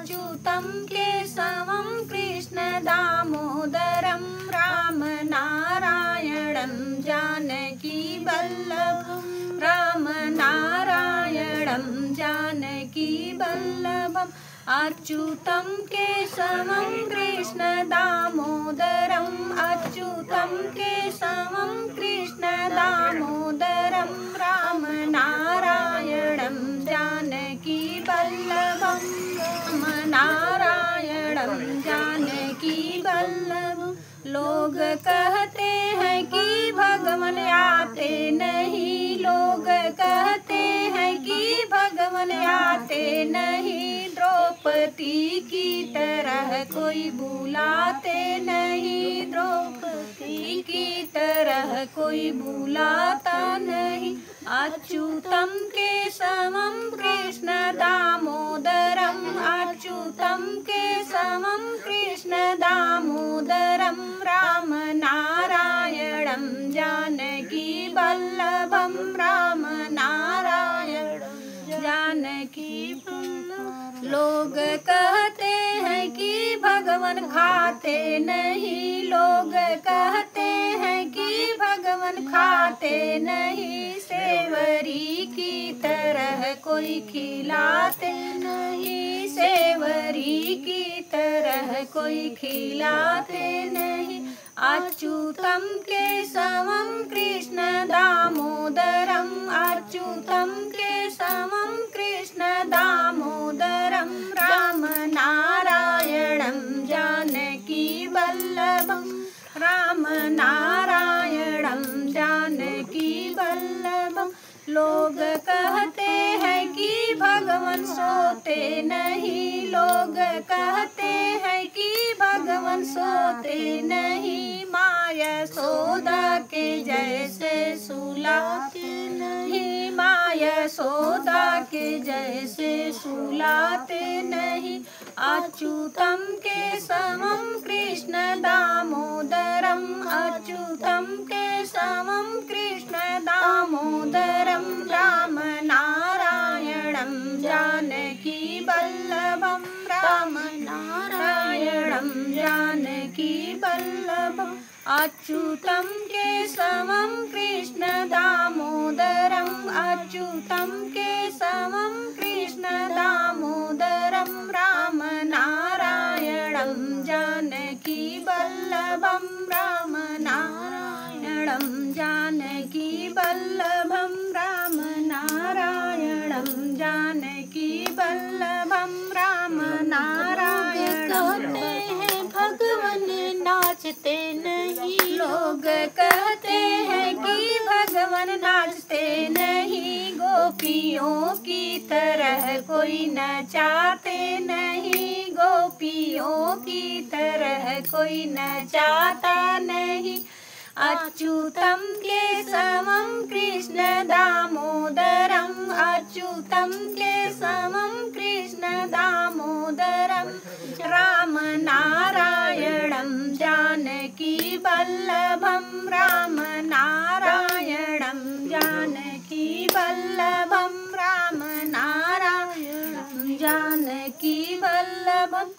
अच्युतं केशवं कृष्ण दामोदरं राम नारायणं जानकी वल्लभं राम नारायणं जानकी वल्लभम् अच्युतं केशवं कृष्ण दामोदरम् अच्युतं केशवं कृष्ण दामोदरं राम नारायणं जानकी वल्लभं राम नारायणं जानकी वल्लभं। लोग कहते हैं कि भगवान आते नहीं, लोग कहते हैं कि भगवान आते नहीं, द्रौपदी की तरह कोई बुलाते नहीं, द्रौपदी की तरह कोई बुलाता नहीं। अच्युतं केशवं कृष्ण दामोदरम् अच्युतं केशवं कृष्ण दामोदरं राम नारायणं जानकी वल्लभं राम नारायणं जानकी वल्लभं। लोग कहते हैं कि भगवान खाते नहीं, लोग कहते हैं कि भगवान खाते नहीं, सेवरी की तरह कोई खिलाते नहीं, सेवरी की तरह कोई खिलाते नहीं। अच्युतं केशवं कृष्ण दामोदरम् अच्युतं केशवं कृष्ण दामोदरं राम नारायणं जानकी वल्लभं राम नारायणं जानकी वल्लभं। लोग कहते हैं कि भगवान सोते नहीं, लोग कहते हैं कि भगवान सोते नहीं, माया यशोदा के जैसे सुलाते नहीं, माया यशोदा के जैसे सुलाते नहीं। अच्युतं केशवं कृष्ण दामोदरम् अच्युतं केशवं कृष्ण दामोदरं राम नारायणं जानकी वल्लभं राम नारायणं जानकी वल्लभम्। अच्युतं केशवं कृष्ण दामोदरम् अच्युतं केशवं कृष्ण दामोदरं राम नारायणं जानकी वल्लभं राम नारायणं जानकी वल्लभं राम नारायणं जानकी वल्लभं राम नारायणं। भगवान नाचते नहीं, लोग कहते हैं कि भगवान नाचते नहीं, गोपियों की तरह कोई नचाते नहीं, गोपियों की तरह कोई नचाता नहीं। अच्युतं केशवं कृष्ण दामोदरम् अच्युतं केशवं कृष्ण दामोदरं राम नारायणं जानकी वल्लभं राम नारायणं जानकी वल्लभं राम नारायणं जानकी वल्लभम्।